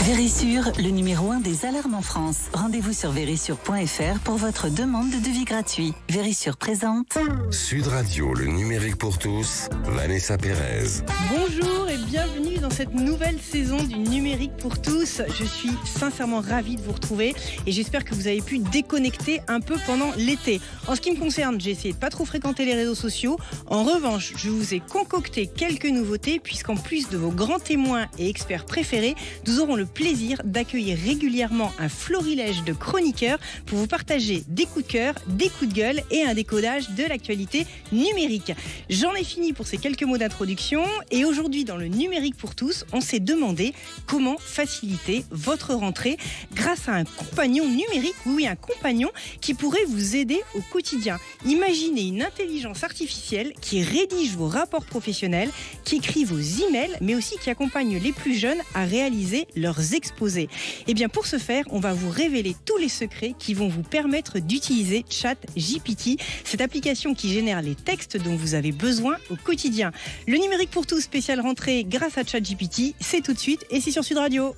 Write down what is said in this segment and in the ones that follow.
Vérissure, le numéro 1 des alarmes en France. Rendez-vous sur vérissure.fr pour votre demande de devis gratuit. Vérissure présente. Sud Radio, le numérique pour tous, Vanessa Pérez. Bonjour et bienvenue dans cette nouvelle saison du numérique pour tous. Je suis sincèrement ravie de vous retrouver et j'espère que vous avez pu déconnecter un peu pendant l'été. En ce qui me concerne, j'ai essayé de pas trop fréquenter les réseaux sociaux. En revanche, je vous ai concocté quelques nouveautés puisqu'en plus de vos grands témoins et experts préférés, nous aurons le plaisir d'accueillir régulièrement un florilège de chroniqueurs pour vous partager des coups de cœur, des coups de gueule et un décodage de l'actualité numérique. J'en ai fini pour ces quelques mots d'introduction et aujourd'hui dans le numérique pour tous, on s'est demandé comment faciliter votre rentrée grâce à un compagnon numérique, oui, un compagnon qui pourrait vous aider au quotidien. Imaginez une intelligence artificielle qui rédige vos rapports professionnels, qui écrit vos emails, mais aussi qui accompagne les plus jeunes à réaliser leurs exposés. Et bien pour ce faire, on va vous révéler tous les secrets qui vont vous permettre d'utiliser ChatGPT, cette application qui génère les textes dont vous avez besoin au quotidien. Le numérique pour tous spécial rentrée grâce à ChatGPT, c'est tout de suite et c'est sur Sud Radio.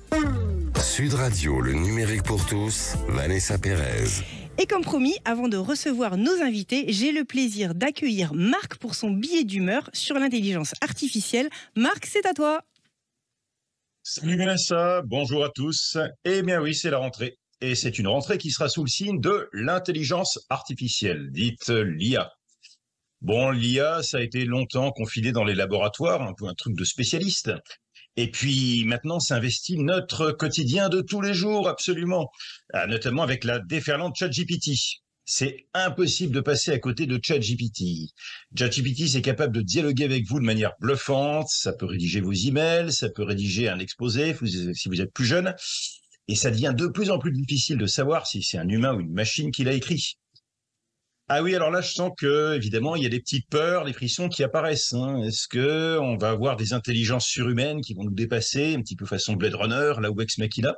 Sud Radio, le numérique pour tous, Vanessa Pérez. Et comme promis, avant de recevoir nos invités, j'ai le plaisir d'accueillir Marc pour son billet d'humeur sur l'intelligence artificielle. Marc, c'est à toi. Salut Vanessa, bonjour à tous. Eh bien oui, c'est la rentrée. Et c'est une rentrée qui sera sous le signe de l'intelligence artificielle, dite l'IA. Bon, l'IA, ça a été longtemps confiné dans les laboratoires, un peu un truc de spécialiste. Et puis maintenant, ça investit notre quotidien de tous les jours, absolument. Notamment avec la déferlante ChatGPT. C'est impossible de passer à côté de ChatGPT. ChatGPT, c'est capable de dialoguer avec vous de manière bluffante. Ça peut rédiger vos emails, ça peut rédiger un exposé si vous êtes plus jeune. Et ça devient de plus en plus difficile de savoir si c'est un humain ou une machine qui l'a écrit. Ah oui, alors là, je sens que, évidemment, il y a des petites peurs, des frissons qui apparaissent. Est-ce que on va avoir des intelligences surhumaines qui vont nous dépasser, un petit peu façon Blade Runner, là où Ex Machina?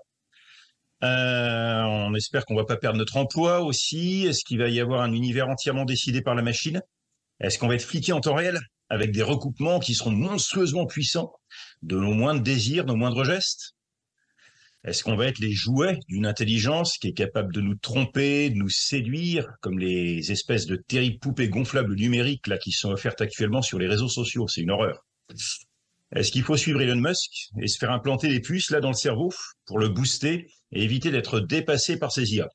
On espère qu'on va pas perdre notre emploi aussi. Est-ce qu'il va y avoir un univers entièrement décidé par la machine? Est-ce qu'on va être fliqué en temps réel avec des recoupements qui seront monstrueusement puissants de nos moindres désirs, nos moindres gestes? Est-ce qu'on va être les jouets d'une intelligence qui est capable de nous tromper, de nous séduire, comme les espèces de terribles poupées gonflables numériques là qui sont offertes actuellement sur les réseaux sociaux? C'est une horreur. Est-ce qu'il faut suivre Elon Musk et se faire implanter des puces là dans le cerveau pour le booster et éviter d'être dépassé par ces IA?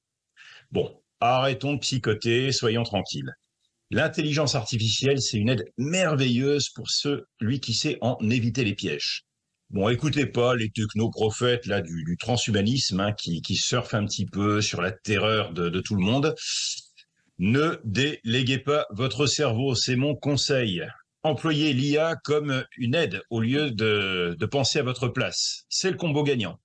Bon, arrêtons de psychoter, soyons tranquilles. L'intelligence artificielle, c'est une aide merveilleuse pour celui qui sait en éviter les pièges. Bon, écoutez pas les technoprophètes là du transhumanisme qui surfent un petit peu sur la terreur de tout le monde. Ne déléguez pas votre cerveau, c'est mon conseil. Employez l'IA comme une aide au lieu de penser à votre place. C'est le combo gagnant.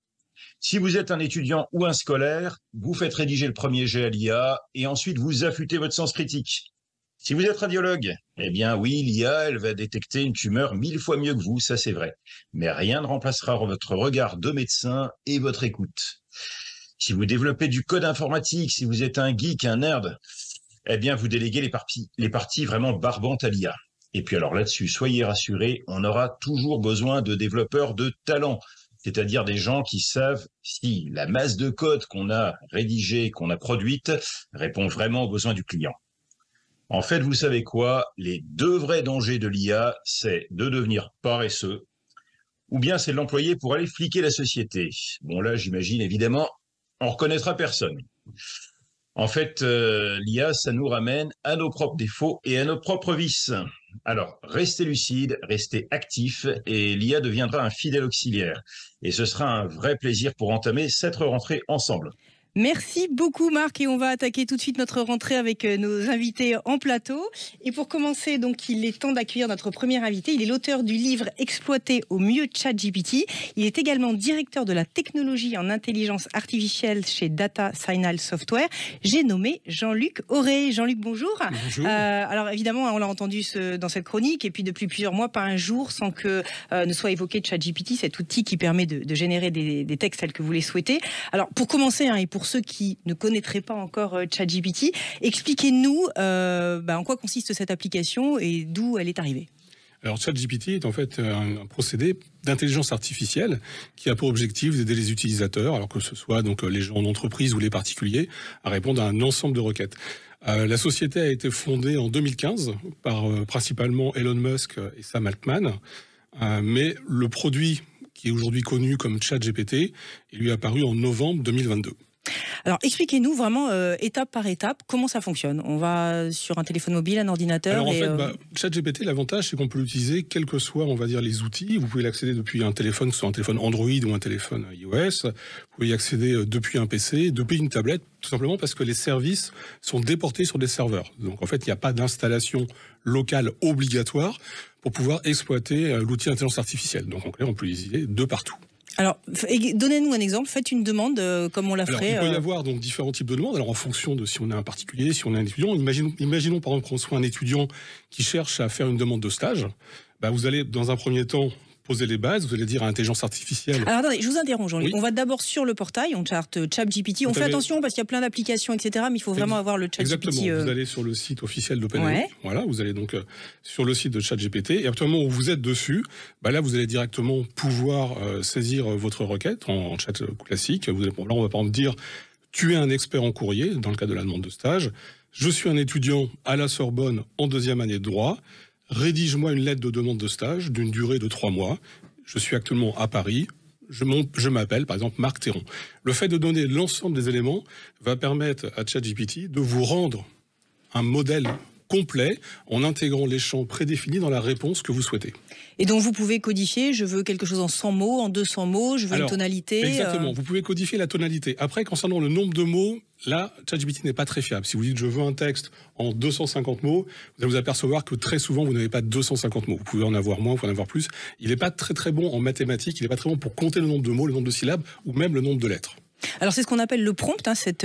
Si vous êtes un étudiant ou un scolaire, vous faites rédiger le premier jet à l'IA et ensuite vous affûtez votre sens critique. Si vous êtes radiologue, eh bien oui, l'IA, elle va détecter une tumeur 1000 fois mieux que vous, ça c'est vrai. Mais rien ne remplacera votre regard de médecin et votre écoute. Si vous développez du code informatique, si vous êtes un geek, un nerd, eh bien vous déléguez les parties vraiment barbantes à l'IA. Et puis alors là-dessus, soyez rassurés, on aura toujours besoin de développeurs de talent, c'est-à-dire des gens qui savent si la masse de code qu'on a rédigée, qu'on a produite, répond vraiment aux besoins du client. En fait, vous savez quoi? Les deux vrais dangers de l'IA, c'est de devenir paresseux, ou bien c'est de l'employer pour aller fliquer la société. Bon là, j'imagine évidemment, on reconnaîtra personne. En fait, l'IA, ça nous ramène à nos propres défauts et à nos propres vices. Alors, restez lucide, restez actif et l'IA deviendra un fidèle auxiliaire. Et ce sera un vrai plaisir pour entamer cette rentrée ensemble. Merci beaucoup Marc et on va attaquer tout de suite notre rentrée avec nos invités en plateau. Et pour commencer, donc, il est temps d'accueillir notre premier invité. Il est l'auteur du livre Exploiter au mieux ChatGPT. Il est également directeur de la technologie en intelligence artificielle chez Data Signal Software. J'ai nommé Jean-Luc Auré. Jean-Luc, bonjour. Bonjour. Alors évidemment, on l'a entendu dans cette chronique et puis depuis plusieurs mois, pas un jour sans que ne soit évoqué ChatGPT, cet outil qui permet de générer des textes tels que vous les souhaitez. Alors pour commencer et pour ceux qui ne connaîtraient pas encore ChatGPT, expliquez-nous en quoi consiste cette application et d'où elle est arrivée. Alors ChatGPT est en fait un procédé d'intelligence artificielle qui a pour objectif d'aider les utilisateurs, alors que ce soit donc les gens en entreprise ou les particuliers, à répondre à un ensemble de requêtes. La société a été fondée en 2015 par principalement Elon Musk et Sam Altman, mais le produit qui est aujourd'hui connu comme ChatGPT, il lui est apparu en novembre 2022. Alors expliquez-nous vraiment étape par étape comment ça fonctionne. On va sur un téléphone mobile, un ordinateur. Alors en fait, ChatGPT, l'avantage c'est qu'on peut l'utiliser quels que soient, on va dire, les outils. Vous pouvez l'accéder depuis un téléphone, que ce soit un téléphone Android ou un téléphone iOS. Vous pouvez y accéder depuis un PC, depuis une tablette, tout simplement parce que les services sont déportés sur des serveurs. Donc en fait, il n'y a pas d'installation locale obligatoire pour pouvoir exploiter l'outil d'intelligence artificielle. Donc en clair, on peut l'utiliser de partout. Alors, donnez-nous un exemple, faites une demande comme on la ferait. Il peut y avoir donc différents types de demandes. Alors, en fonction de si on est un particulier, si on est un étudiant, imaginons par exemple qu'on soit un étudiant qui cherche à faire une demande de stage. Vous allez, dans un premier temps, poser les bases, vous allez dire à l'intelligence artificielle. Alors attendez, je vous interromps Jean-Luc. Oui. On va d'abord sur le portail, on charte ChatGPT. On fait attention parce qu'il y a plein d'applications, etc. Mais il faut vraiment avoir le ChatGPT. Exactement, vous allez sur le site officiel d'OpenAI. Voilà, vous allez donc sur le site de ChatGPT. Et à partir du moment où vous êtes dessus, là vous allez directement pouvoir saisir votre requête en chat classique. Là, on va par exemple dire tu es un expert en courrier, dans le cas de la demande de stage. Je suis un étudiant à la Sorbonne en 2e année de droit. Rédige-moi une lettre de demande de stage d'une durée de 3 mois. Je suis actuellement à Paris. Je m'appelle, par exemple, Marc Théron. Le fait de donner l'ensemble des éléments va permettre à ChatGPT de vous rendre un modèle complet en intégrant les champs prédéfinis dans la réponse que vous souhaitez. Et donc vous pouvez codifier, je veux quelque chose en 100 mots, en 200 mots, je veux une tonalité. Exactement, vous pouvez codifier la tonalité. Après, concernant le nombre de mots, là, ChatGPT n'est pas très fiable. Si vous dites je veux un texte en 250 mots, vous allez vous apercevoir que très souvent vous n'avez pas 250 mots. Vous pouvez en avoir moins, vous pouvez en avoir plus. Il n'est pas très bon en mathématiques, il n'est pas très bon pour compter le nombre de mots, le nombre de syllabes ou même le nombre de lettres. Alors c'est ce qu'on appelle le prompt, cette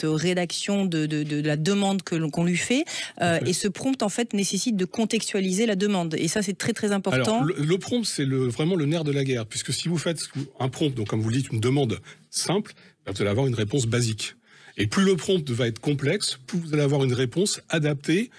rédaction de la demande qu'on lui fait. Et ce prompt en fait nécessite de contextualiser la demande. Et ça c'est très important. Alors le prompt c'est vraiment le nerf de la guerre, puisque si vous faites un prompt, donc comme vous le dites, une demande simple, vous allez avoir une réponse basique. Et plus le prompt va être complexe, plus vous allez avoir une réponse adaptée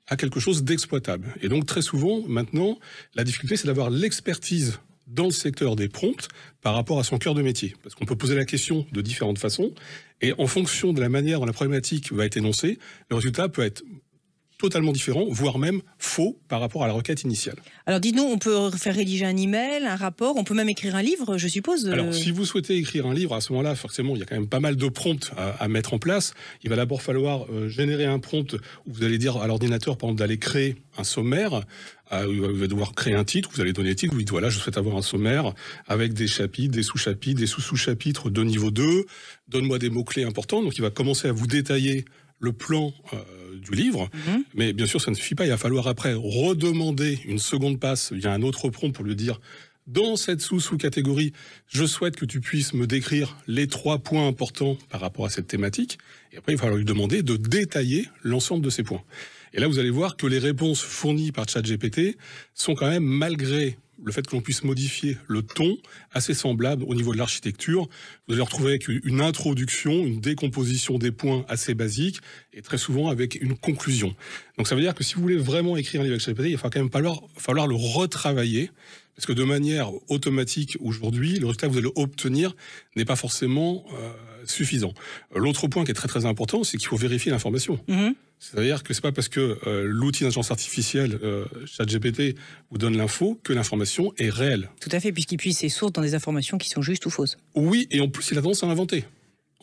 à quelque chose d'exploitable. Et donc très souvent maintenant, la difficulté c'est d'avoir l'expertise dans le secteur des prompts par rapport à son cœur de métier. Parce qu'on peut poser la question de différentes façons, et en fonction de la manière dont la problématique va être énoncée, le résultat peut être totalement différent, voire même faux par rapport à la requête initiale. Alors dites-nous, on peut faire rédiger un email, un rapport, on peut même écrire un livre, je suppose. Alors si vous souhaitez écrire un livre, à ce moment-là, forcément, il y a quand même pas mal de prompts à mettre en place. Il va d'abord falloir générer un prompt où vous allez dire à l'ordinateur, par exemple, d'aller créer un sommaire. Vous allez devoir créer un titre, vous allez donner le titre, vous dites voilà, je souhaite avoir un sommaire avec des chapitres, des sous-chapitres, des sous-sous-chapitres de niveau 2, donne-moi des mots-clés importants. Donc il va commencer à vous détailler le plan du livre, mais bien sûr ça ne suffit pas, il va falloir après redemander une seconde passe via un autre prompt pour lui dire dans cette sous-catégorie, je souhaite que tu puisses me décrire les 3 points importants par rapport à cette thématique, et après il va falloir lui demander de détailler l'ensemble de ces points. Et là vous allez voir que les réponses fournies par ChatGPT sont quand même, malgré le fait que l'on puisse modifier le ton, assez semblable au niveau de l'architecture. Vous allez retrouver avec une introduction, une décomposition des points assez basique, et très souvent avec une conclusion. Donc ça veut dire que si vous voulez vraiment écrire un livre avec ChatGPT, il va quand même falloir le retravailler, parce que de manière automatique aujourd'hui, le résultat que vous allez obtenir n'est pas forcément suffisant. L'autre point qui est très important, c'est qu'il faut vérifier l'information. C'est-à-dire que c'est pas parce que l'outil d'intelligence artificielle ChatGPT vous donne l'info que l'information est réelle. Tout à fait, puisqu'il puise ses sources dans des informations qui sont justes ou fausses. Oui, et en plus il a tendance à inventer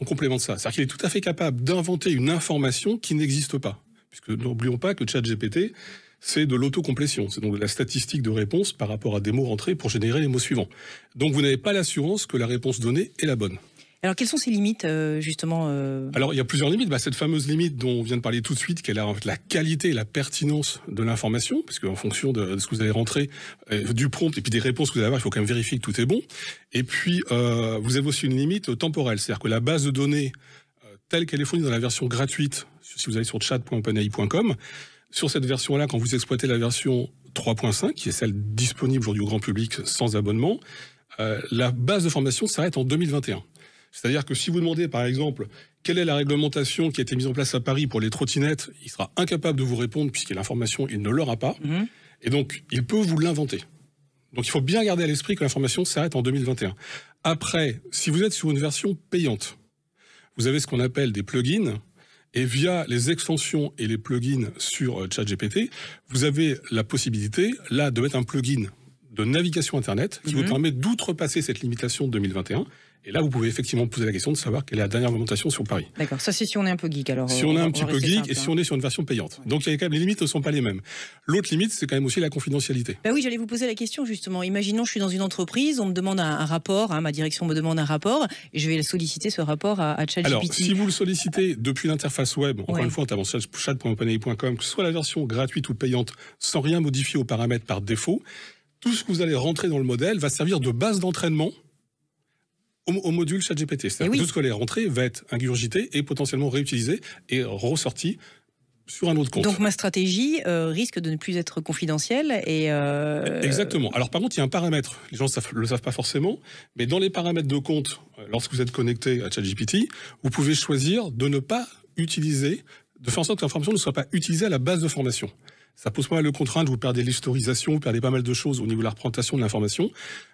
en complément de ça. C'est-à-dire qu'il est tout à fait capable d'inventer une information qui n'existe pas. Puisque n'oublions pas que ChatGPT, c'est de l'autocomplétion. C'est donc de la statistique de réponse par rapport à des mots rentrés pour générer les mots suivants. Donc vous n'avez pas l'assurance que la réponse donnée est la bonne. Alors, quelles sont ces limites, justement Alors, il y a plusieurs limites. Cette fameuse limite dont on vient de parler tout de suite, qui est la qualité et la pertinence de l'information, parce qu'en fonction de ce que vous allez rentrer, du prompt et puis des réponses que vous allez avoir, il faut quand même vérifier que tout est bon. Et puis, vous avez aussi une limite temporelle. C'est-à-dire que la base de données, telle qu'elle est fournie dans la version gratuite, si vous allez sur chat.openai.com, sur cette version-là, quand vous exploitez la version 3.5, qui est celle disponible aujourd'hui au grand public sans abonnement, la base de formation s'arrête en 2021. C'est-à-dire que si vous demandez, par exemple, quelle est la réglementation qui a été mise en place à Paris pour les trottinettes, il sera incapable de vous répondre puisque l'information, il ne l'aura pas. Et donc, il peut vous l'inventer. Donc, il faut bien garder à l'esprit que l'information s'arrête en 2021. Après, si vous êtes sur une version payante, vous avez ce qu'on appelle des plugins. Et via les extensions et les plugins sur ChatGPT, vous avez la possibilité, là, de mettre un plugin de navigation Internet qui vous permet d'outrepasser cette limitation de 2021. Et là, vous pouvez effectivement poser la question de savoir quelle est la dernière augmentation sur Paris. D'accord, ça c'est si on est un peu geek alors. Si on est un petit peu geek et si on est sur une version payante. Ouais. Donc il y a quand même, les limites ne sont pas les mêmes. L'autre limite, c'est quand même aussi la confidentialité. Oui, j'allais vous poser la question justement. Imaginons, je suis dans une entreprise, on me demande un rapport, ma direction me demande un rapport, et je vais solliciter ce rapport à ChatGPT. Alors, si vous le sollicitez depuis l'interface web, encore une fois, en tapant chat.openai.com, que ce soit la version gratuite ou payante, sans rien modifier aux paramètres par défaut, tout ce que vous allez rentrer dans le modèle va servir de base d'entraînement au module ChatGPT. C'est-à-dire que tout ce que vous allez rentrer va être ingurgité et potentiellement réutilisé et ressorti sur un autre compte. Donc ma stratégie risque de ne plus être confidentielle et Exactement. Alors par contre, il y a un paramètre. Les gens ne le savent pas forcément, mais dans les paramètres de compte, lorsque vous êtes connecté à ChatGPT, vous pouvez choisir de ne pas utiliser, de faire en sorte que l'information ne soit pas utilisée à la base de formation. Ça pose pas mal de contraintes, vous perdez l'historisation, vous perdez pas mal de choses au niveau de la représentation de l'information,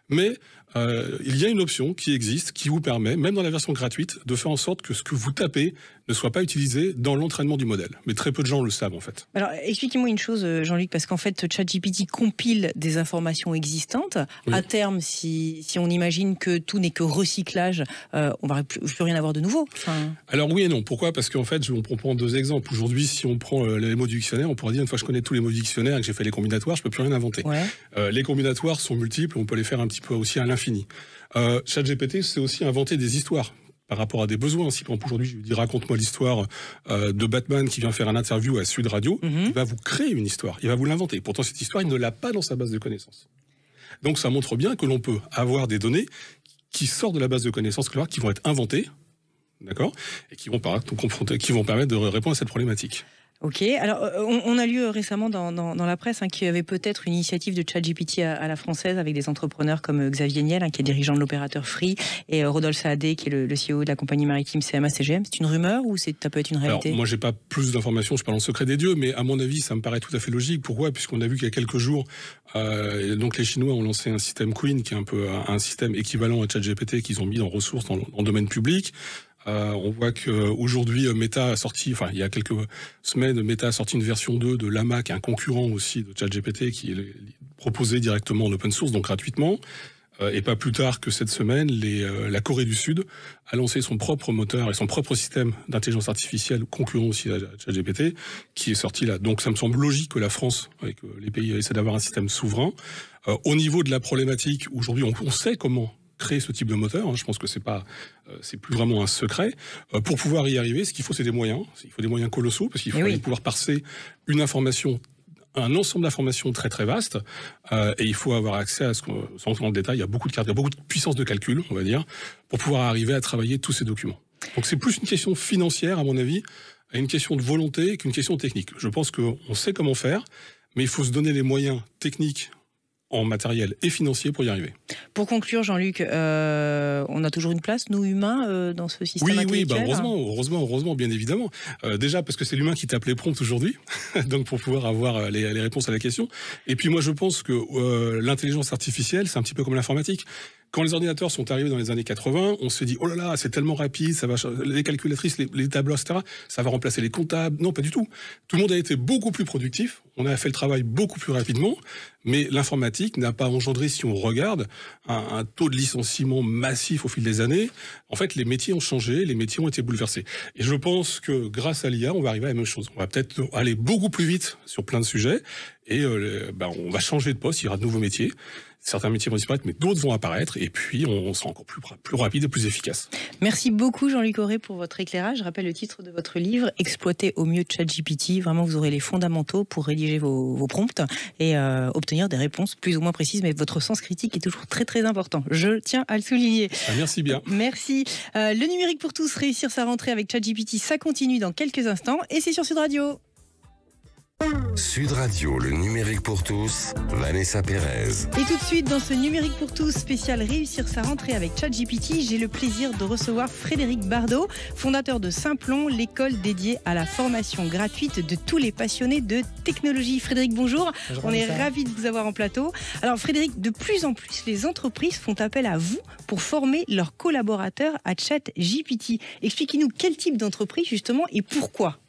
mais il y a une option qui existe, qui vous permet, même dans la version gratuite, de faire en sorte que ce que vous tapez ne soit pas utilisé dans l'entraînement du modèle. Mais très peu de gens le savent en fait. Alors expliquez-moi une chose Jean-Luc, parce qu'en fait ChatGPT compile des informations existantes. Oui. À terme, si on imagine que tout n'est que recyclage, on va plus rien avoir de nouveau. Alors oui et non. Pourquoi ? Parce qu'en fait, on prend deux exemples. Aujourd'hui, si on prend les mots du dictionnaire, on pourrait dire, une fois que je connais tous les mots du dictionnaire et que j'ai fait les combinatoires, je peux plus rien inventer. Ouais. Les combinatoires sont multiples, on peut les faire un petit peu aussi à l'infini. ChatGPT, c'est aussi inventer des histoires par rapport à des besoins. Si par exemple aujourd'hui je lui dis raconte-moi l'histoire de Batman qui vient faire un interview à Sud Radio, il va vous créer une histoire, il va vous l'inventer. Pourtant cette histoire, il ne l'a pas dans sa base de connaissances. Donc ça montre bien que l'on peut avoir des données qui sortent de la base de connaissances qui vont être inventées, d'accord, et qui vont permettre de répondre à cette problématique. Ok, alors on a lu récemment dans la presse qu'il y avait peut-être une initiative de ChatGPT à la française avec des entrepreneurs comme Xavier Niel, qui est dirigeant de l'opérateur Free, et Rodolphe Saadé, qui est le CEO de la compagnie maritime CMA-CGM. C'est une rumeur ou ça peut être une réalité ? Alors moi j'ai pas plus d'informations, je parle en secret des dieux, mais à mon avis ça me paraît tout à fait logique. Pourquoi ? Puisqu'on a vu qu'il y a quelques jours, donc les Chinois ont lancé un système Queen, qui est un peu un système équivalent à ChatGPT qu'ils ont mis en ressources dans le domaine public. On voit qu'aujourd'hui, Meta a sorti, il y a quelques semaines, Meta a sorti une version 2 de Llama, qui est un concurrent aussi de ChatGPT, qui est proposé directement en open source, donc gratuitement. Et pas plus tard que cette semaine, la Corée du Sud a lancé son propre moteur et son propre système d'intelligence artificielle, concurrent aussi à ChatGPT, qui est sorti là. Donc ça me semble logique que la France, avec les pays, essaient d'avoir un système souverain. Au niveau de la problématique, aujourd'hui, on sait comment créer ce type de moteur, je pense que c'est plus vraiment un secret. Pour pouvoir y arriver, ce qu'il faut, c'est des moyens. Il faut des moyens colossaux, parce qu'il faut pouvoir parser une information, un ensemble d'informations très très vaste, et il faut avoir accès à sans entrer dans le détail, il y a beaucoup de cartes, il y a beaucoup de puissance de calcul, on va dire, pour pouvoir arriver à travailler tous ces documents. Donc c'est plus une question financière, à mon avis, une question de volonté qu'une question technique. Je pense qu'on sait comment faire, mais il faut se donner les moyens techniques en matériel et financier pour y arriver. Pour conclure, Jean-Luc, on a toujours une place, nous humains, dans ce système intellectuel. Oui, heureusement, bien évidemment. Déjà parce que c'est l'humain qui tape les prompts aujourd'hui, donc pour pouvoir avoir les réponses à la question. Et puis moi, je pense que l'intelligence artificielle, c'est un petit peu comme l'informatique. Quand les ordinateurs sont arrivés dans les années 80, on se dit oh là là, c'est tellement rapide, ça va les calculatrices, les tableaux, etc. Ça va remplacer les comptables. Non, pas du tout. Tout le monde a été beaucoup plus productif. On a fait le travail beaucoup plus rapidement, mais l'informatique n'a pas engendré, si on regarde, un taux de licenciement massif au fil des années. En fait, les métiers ont changé, les métiers ont été bouleversés. Et je pense que grâce à l'IA, on va arriver à la même chose. On va peut-être aller beaucoup plus vite sur plein de sujets, et on va changer de poste. Il y aura de nouveaux métiers. Certains métiers vont disparaître, mais d'autres vont apparaître, et puis on sera encore plus rapide et plus efficace. Merci beaucoup Jean-Luc Auré pour votre éclairage. Je rappelle le titre de votre livre, Exploiter au mieux ChatGPT. Vraiment, vous aurez les fondamentaux pour rédiger vos prompts et obtenir des réponses plus ou moins précises, mais votre sens critique est toujours très très important. Je tiens à le souligner. Merci bien. Merci. Le numérique pour tous, réussir sa rentrée avec ChatGPT, ça continue dans quelques instants, et c'est sur Sud Radio. Sud Radio, le numérique pour tous, Vanessa Pérez. Et tout de suite, dans ce numérique pour tous spécial Réussir sa rentrée avec ChatGPT, j'ai le plaisir de recevoir Frédéric Bardot, fondateur de Simplon, l'école dédiée à la formation gratuite de tous les passionnés de technologie. Frédéric, bonjour. Bonjour, on est Vanessa. ravis de vous avoir en plateau. Alors Frédéric, de plus en plus, les entreprises font appel à vous pour former leurs collaborateurs à ChatGPT. Expliquez-nous quel type d'entreprise justement et pourquoi.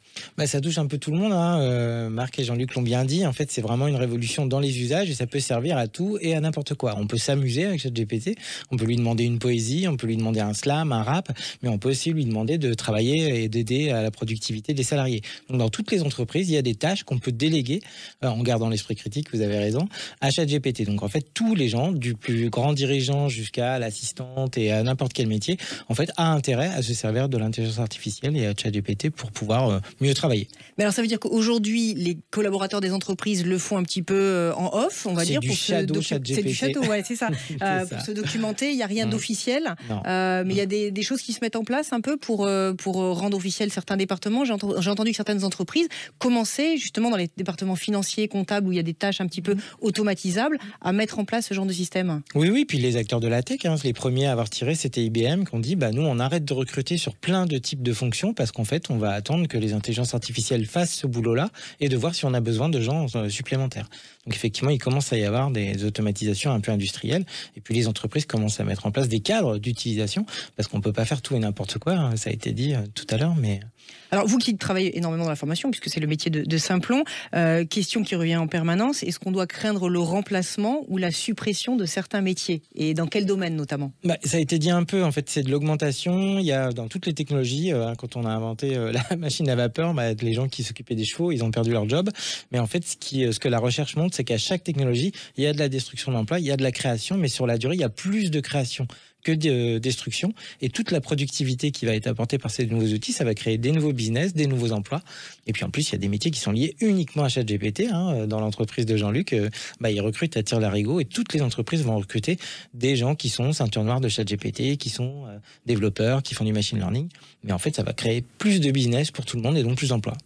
Ça touche un peu tout le monde, hein. Marc et Jean-Luc l'ont bien dit. En fait, c'est vraiment une révolution dans les usages et ça peut servir à tout et à n'importe quoi. On peut s'amuser avec ChatGPT, on peut lui demander une poésie, on peut lui demander un slam, un rap, mais on peut aussi lui demander de travailler et d'aider à la productivité des salariés. Donc, dans toutes les entreprises, il y a des tâches qu'on peut déléguer, en gardant l'esprit critique, vous avez raison, à ChatGPT. Donc, en fait, tous les gens, du plus grand dirigeant jusqu'à l'assistante et à n'importe quel métier, en fait, a intérêt à se servir de l'intelligence artificielle et à ChatGPT pour pouvoir mieux travailler. Mais alors ça veut dire qu'aujourd'hui les collaborateurs des entreprises le font un petit peu en off, on va dire, pour c'est du shadow, ouais, c'est ça. Pour se documenter, il n'y a rien d'officiel, mais il y a des choses qui se mettent en place un peu pour rendre officiel certains départements. J'ai entendu que certaines entreprises commençaient justement dans les départements financiers, comptables, où il y a des tâches un petit peu automatisables, à mettre en place ce genre de système. Oui, puis les acteurs de la tech, les premiers à avoir tiré, c'était IBM, qui ont dit, nous on arrête de recruter sur plein de types de fonctions, parce qu'en fait on va attendre que les intelligences artificielle fasse ce boulot-là et de voir si on a besoin de gens supplémentaires. Donc effectivement, il commence à y avoir des automatisations un peu industrielles et puis les entreprises commencent à mettre en place des cadres d'utilisation parce qu'on ne peut pas faire tout et n'importe quoi, ça a été dit tout à l'heure, mais... Alors vous qui travaillez énormément dans la formation, puisque c'est le métier de Simplon, question qui revient en permanence, est-ce qu'on doit craindre le remplacement ou la suppression de certains métiers? Et dans quel domaine notamment? Ça a été dit un peu, en fait c'est de l'augmentation, il y a dans toutes les technologies, quand on a inventé la machine à vapeur, les gens qui s'occupaient des chevaux, ils ont perdu leur job, mais en fait ce que la recherche montre, c'est qu'à chaque technologie, il y a de la destruction d'emplois, il y a de la création, mais sur la durée, il y a plus de création que de destruction, et toute la productivité qui va être apportée par ces nouveaux outils, ça va créer des nouveaux business, des nouveaux emplois, et puis en plus il y a des métiers qui sont liés uniquement à ChatGPT, dans l'entreprise de Jean-Luc, ils recrutent à tire-larigot, et toutes les entreprises vont recruter des gens qui sont ceinture noire de ChatGPT, qui sont développeurs, qui font du machine learning, mais en fait ça va créer plus de business pour tout le monde et donc plus d'emplois.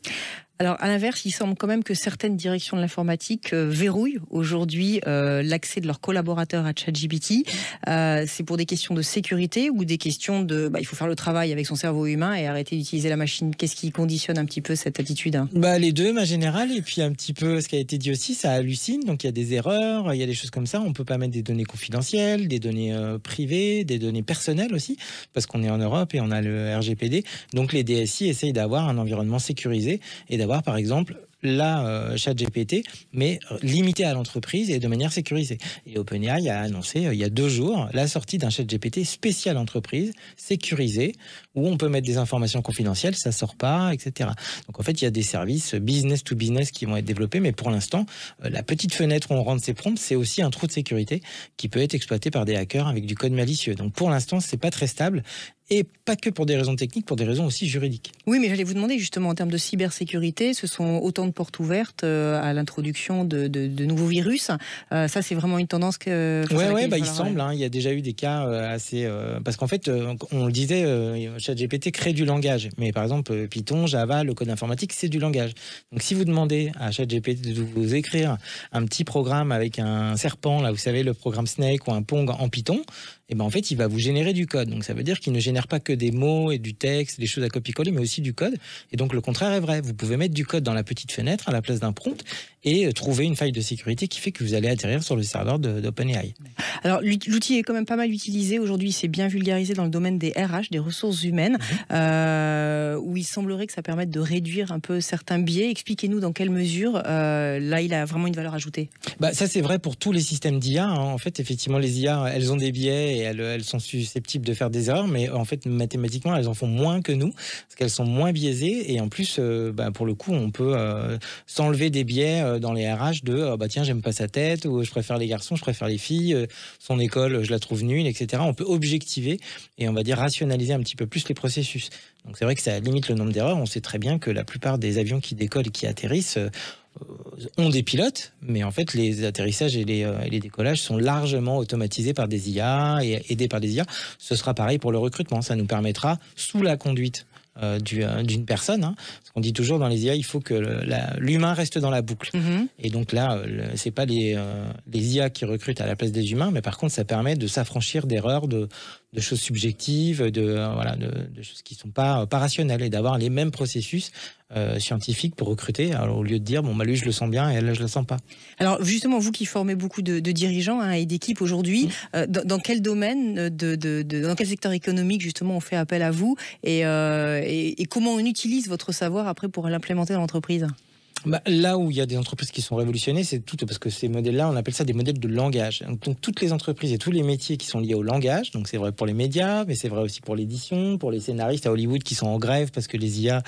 Alors, à l'inverse, il semble quand même que certaines directions de l'informatique verrouillent aujourd'hui l'accès de leurs collaborateurs à ChatGPT. C'est pour des questions de sécurité ou des questions de... il faut faire le travail avec son cerveau humain et arrêter d'utiliser la machine. Qu'est-ce qui conditionne un petit peu cette attitude? Les deux, ma générale, et puis un petit peu ce qui a été dit aussi, ça hallucine. Donc, il y a des erreurs, il y a des choses comme ça. On ne peut pas mettre des données confidentielles, des données privées, des données personnelles aussi, parce qu'on est en Europe et on a le RGPD. Donc, les DSI essayent d'avoir un environnement sécurisé et d'avoir par exemple ChatGPT, mais limité à l'entreprise et de manière sécurisée. Et OpenAI a annoncé il y a 2 jours la sortie d'un ChatGPT spécial entreprise, sécurisé, où on peut mettre des informations confidentielles, ça sort pas, etc. Donc en fait, il y a des services business to business qui vont être développés, mais pour l'instant, la petite fenêtre où on rentre ses prompts, c'est aussi un trou de sécurité qui peut être exploité par des hackers avec du code malicieux. Donc pour l'instant, c'est pas très stable. Et pas que pour des raisons techniques, pour des raisons aussi juridiques. Oui, mais j'allais vous demander justement en termes de cybersécurité, ce sont autant de portes ouvertes à l'introduction de nouveaux virus. Ça, c'est vraiment une tendance que... il semble. Il y a déjà eu des cas assez... parce qu'en fait, on le disait, ChatGPT crée du langage. Mais par exemple, Python, Java, le code informatique, c'est du langage. Donc si vous demandez à ChatGPT de vous écrire un petit programme avec un serpent, là, vous savez, le programme Snake ou un Pong en Python, en fait, il va vous générer du code. Donc ça veut dire qu'il ne génère pas que des mots et du texte, des choses à copier-coller, mais aussi du code. Et donc le contraire est vrai. Vous pouvez mettre du code dans la petite fenêtre à la place d'un prompt et trouver une faille de sécurité qui fait que vous allez atterrir sur le serveur d'OpenAI. Alors l'outil est quand même pas mal utilisé. Aujourd'hui, c'est bien vulgarisé dans le domaine des RH, des ressources humaines, où il semblerait que ça permette de réduire un peu certains biais. Expliquez-nous dans quelle mesure, là, il a vraiment une valeur ajoutée. Ça, c'est vrai pour tous les systèmes d'IA. En fait, effectivement, les IA, elles ont des biais et elles sont susceptibles de faire des erreurs, mais en fait, mathématiquement, elles en font moins que nous, parce qu'elles sont moins biaisées, et en plus, pour le coup, on peut s'enlever des biais dans les RH de tiens, j'aime pas sa tête, ou je préfère les garçons, je préfère les filles, son école, je la trouve nulle, etc. On peut objectiver et on va dire rationaliser un petit peu plus les processus. Donc c'est vrai que ça limite le nombre d'erreurs. On sait très bien que la plupart des avions qui décollent et qui atterrissent ont des pilotes, mais en fait les atterrissages et les décollages sont largement automatisés par des IA et aidés par des IA. Ce sera pareil pour le recrutement, ça nous permettra, sous la conduite d'une personne. Parce qu'on dit toujours dans les IA, il faut que l'humain reste dans la boucle. Et donc là, c'est pas les IA qui recrutent à la place des humains, mais par contre, ça permet de s'affranchir d'erreurs, de choses subjectives, de choses qui sont pas rationnelles, et d'avoir les mêmes processus scientifiques pour recruter, alors, au lieu de dire bon lui je le sens bien et elle je le sens pas. Alors justement, vous qui formez beaucoup de dirigeants et d'équipes aujourd'hui, dans quel domaine, dans quel secteur économique justement on fait appel à vous, et comment on utilise votre savoir après pour l'implémenter dans l'entreprise? Là où il y a des entreprises qui sont révolutionnées, c'est tout parce que ces modèles-là, on appelle ça des modèles de langage. Donc toutes les entreprises et tous les métiers qui sont liés au langage, donc c'est vrai pour les médias, mais c'est vrai aussi pour l'édition, pour les scénaristes à Hollywood qui sont en grève parce que les IA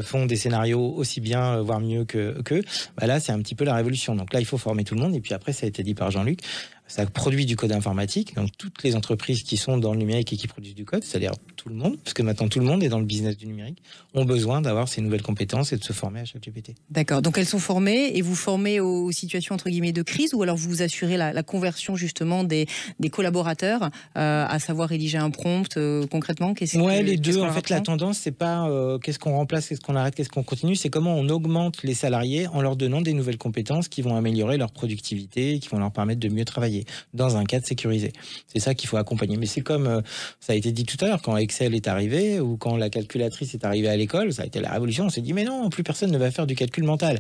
font des scénarios aussi bien, voire mieux qu'eux. Là, c'est un petit peu la révolution. Donc là, il faut former tout le monde. Et puis après, ça a été dit par Jean-Luc, ça produit du code informatique. Donc toutes les entreprises qui sont dans le numérique et qui produisent du code, c'est-à-dire tout le monde, parce que maintenant tout le monde est dans le business du numérique, ont besoin d'avoir ces nouvelles compétences et de se former à ChatGPT. D'accord, donc elles sont formées, et vous formez aux situations entre guillemets de crise, ou alors vous assurez la conversion justement des collaborateurs à savoir rédiger un prompt concrètement? Les deux. En fait, la tendance, c'est pas qu'est-ce qu'on remplace, qu'est-ce qu'on arrête, qu'est-ce qu'on continue, c'est comment on augmente les salariés en leur donnant des nouvelles compétences qui vont améliorer leur productivité, qui vont leur permettre de mieux travailler dans un cadre sécurisé. C'est ça qu'il faut accompagner. Mais c'est comme ça a été dit tout à l'heure, quand Excel est arrivé ou quand la calculatrice est arrivée à l'école, ça a été la révolution. On s'est dit mais non, plus personne ne va faire du calcul mental.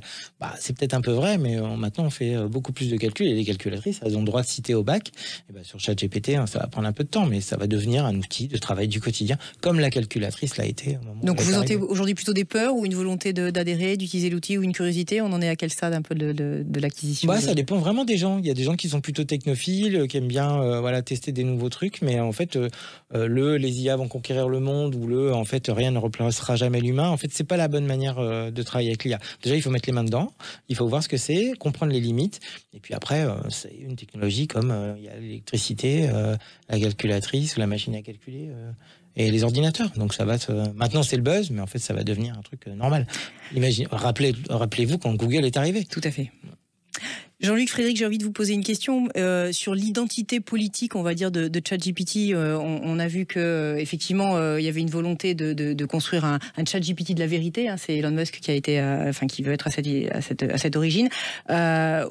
C'est peut-être un peu vrai, mais maintenant on fait beaucoup plus de calculs, et les calculatrices, elles ont le droit de citer au bac. Et sur ChatGPT, ça va prendre un peu de temps, mais ça va devenir un outil de travail du quotidien, comme la calculatrice l'a été au moment. Donc vous sentez aujourd'hui plutôt des peurs ou une volonté d'adhérer, d'utiliser l'outil, ou une curiosité? On en est à quel stade un peu de l'acquisition? Ça dépend vraiment des gens. Il y a des gens qui sont plutôt technophiles, qui aiment bien tester des nouveaux trucs, mais en fait les IA vont conquérir le monde, ou en fait rien ne remplacera jamais l'humain. En fait, c'est pas la bonne manière de travailler avec l'IA. Déjà, il faut mettre les mains dedans, il faut voir ce que c'est, comprendre les limites, et puis après c'est une technologie comme il y a l'électricité, la calculatrice, la machine à calculer et les ordinateurs. Donc ça va maintenant c'est le buzz, mais en fait ça va devenir un truc normal. Rappelez-vous quand Google est arrivé. Tout à fait. Jean-Luc, Frédéric, j'ai envie de vous poser une question sur l'identité politique, on va dire, de ChatGPT. On a vu que effectivement, il y avait une volonté de construire un ChatGPT de la vérité. C'est Elon Musk qui a été, qui veut être à cette origine.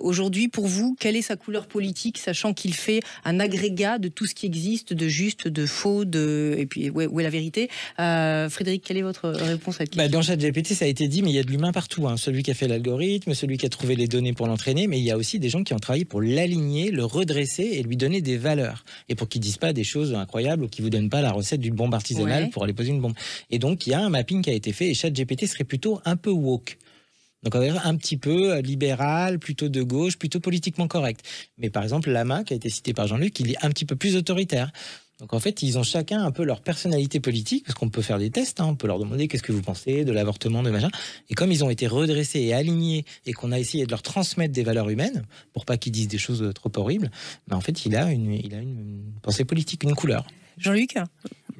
Aujourd'hui, pour vous, quelle est sa couleur politique, sachant qu'il fait un agrégat de tout ce qui existe, de juste, de faux, et puis où est la vérité? Frédéric, quelle est votre réponse à cette question? Dans ChatGPT, ça a été dit, mais il y a de l'humain partout. Celui qui a fait l'algorithme, celui qui a trouvé les données pour l'entraîner, mais il y a aussi des gens qui ont travaillé pour l'aligner, le redresser et lui donner des valeurs. Et pour qu'il ne dise pas des choses incroyables ou qu'il ne vous donne pas la recette d'une bombe artisanale pour aller poser une bombe. Et donc, il y a un mapping qui a été fait, et ChatGPT serait plutôt un peu woke. Donc, on va dire un petit peu libéral, plutôt de gauche, plutôt politiquement correct. Mais par exemple, Lama, qui a été cité par Jean-Luc, il est un petit peu plus autoritaire. Donc en fait, ils ont chacun un peu leur personnalité politique, parce qu'on peut faire des tests, on peut leur demander qu'est-ce que vous pensez de l'avortement, de machin. Et comme ils ont été redressés et alignés, et qu'on a essayé de leur transmettre des valeurs humaines, pour pas qu'ils disent des choses trop horribles, en fait, il a une pensée politique, une couleur. Jean-Luc ?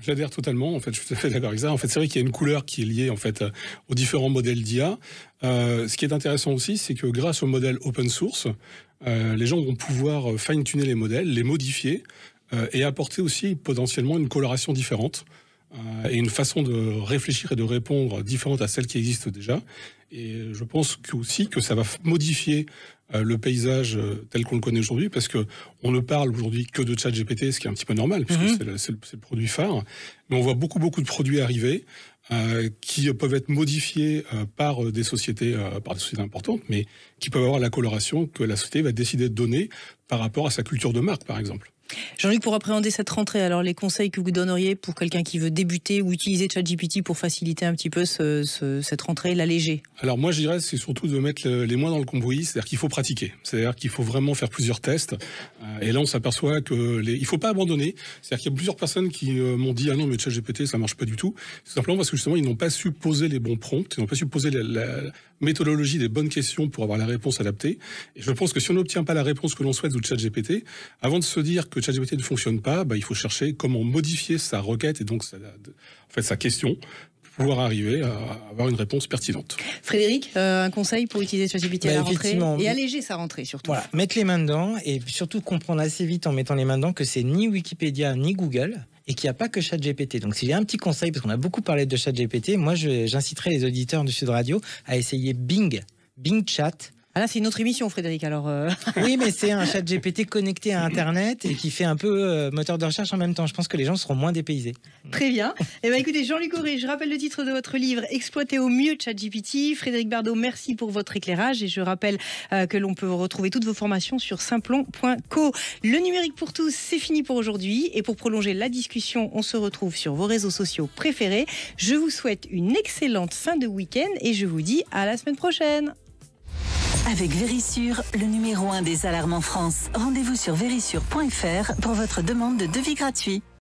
J'adhère totalement. En fait, je suis tout à fait d'accord avec ça. En fait, c'est vrai qu'il y a une couleur qui est liée en fait aux différents modèles d'IA. Ce qui est intéressant aussi, c'est que grâce au modèle open source, les gens vont pouvoir fine-tuner les modèles, les modifier, et apporter aussi potentiellement une coloration différente et une façon de réfléchir et de répondre différente à celle qui existe déjà. Et je pense aussi que ça va modifier le paysage tel qu'on le connaît aujourd'hui, parce que on ne parle aujourd'hui que de ChatGPT, ce qui est un petit peu normal, puisque c'est le produit phare. Mais on voit beaucoup de produits arriver qui peuvent être modifiés par des sociétés importantes, mais qui peuvent avoir la coloration que la société va décider de donner par rapport à sa culture de marque, par exemple. Jean-Luc, pour appréhender cette rentrée, alors les conseils que vous donneriez pour quelqu'un qui veut débuter ou utiliser ChatGPT pour faciliter un petit peu cette rentrée, l'alléger? Alors moi je dirais c'est surtout de mettre les mains dans le cambouis, c'est-à-dire qu'il faut pratiquer, c'est-à-dire qu'il faut vraiment faire plusieurs tests, et là on s'aperçoit que il faut pas abandonner, c'est-à-dire qu'il y a plusieurs personnes qui m'ont dit ah non mais ChatGPT ça marche pas du tout, c'est simplement parce que justement ils n'ont pas su poser les bons prompts, ils n'ont pas su poser la méthodologie des bonnes questions pour avoir la réponse adaptée, et je pense que si on n'obtient pas la réponse que l'on souhaite de ChatGPT, avant de se dire que ChatGPT ne fonctionne pas, il faut chercher comment modifier sa requête et donc sa question pour pouvoir arriver à avoir une réponse pertinente. Frédéric, un conseil pour utiliser ChatGPT à la rentrée et alléger sa rentrée surtout. Voilà, mettre les mains dedans et surtout comprendre assez vite en mettant les mains dedans que c'est ni Wikipédia ni Google et qu'il n'y a pas que ChatGPT. Donc si j'ai un petit conseil, parce qu'on a beaucoup parlé de ChatGPT, moi j'inciterai les auditeurs de Sud Radio à essayer Bing Chat. Ah là, c'est une autre émission, Frédéric, alors... Oui, mais c'est un chat GPT connecté à Internet et qui fait un peu moteur de recherche en même temps. Je pense que les gens seront moins dépaysés. Très bien. Eh bien, écoutez, Jean-Luc Auré, je rappelle le titre de votre livre « Exploiter au mieux ChatGPT ». Frédéric Bardot, merci pour votre éclairage. Et je rappelle que l'on peut retrouver toutes vos formations sur simplon.co. Le numérique pour tous, c'est fini pour aujourd'hui. Et pour prolonger la discussion, on se retrouve sur vos réseaux sociaux préférés. Je vous souhaite une excellente fin de week-end et je vous dis à la semaine prochaine. Avec Vérissure, le numéro 1 des alarmes en France. Rendez-vous sur vérissure.fr pour votre demande de devis gratuit.